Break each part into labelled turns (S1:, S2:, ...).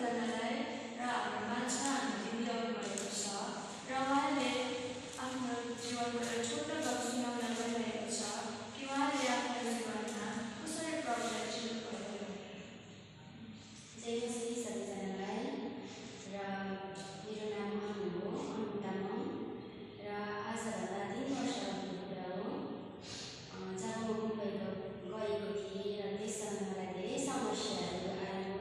S1: गर्नलाई र हाम्रो माझमा हामीले मिलाउनु भएको छ र उहाँले आफ्नो जीवनको एउटा छोटो गफ सुनाउन गइरहेको छ कि उहाँले आफ्नो जीवनमा कसरी प्रभुलाई चिन्नुभयो।
S2: जय मसीह सबैजनालाई। र मेरो नाम अनु हो, अनु तामाङ। र आजभन्दा 3 वर्ष अघिको कुरा हो। जब म मुम्बई गएको थिएँ र त्यस समय मलाई धेरै समस्याहरू आयो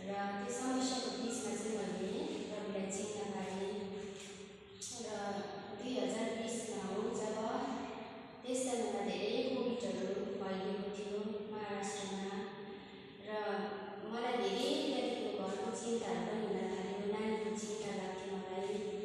S2: र त्यो समस्याको बिचमा चाहिँ मैले प्रभुलाई चिन्न पाएँ। र 2020मा हो जब त्यस समयमा धेरै कोभिडहरू फैलिएको थियो महाराष्ट्रमा र मलाई धेरै त्यहाँदेखिको घरको चिन्ताहरू पनि हुन थाल्यो। नानीको चिन्ता लाग्थ्यो मलाई।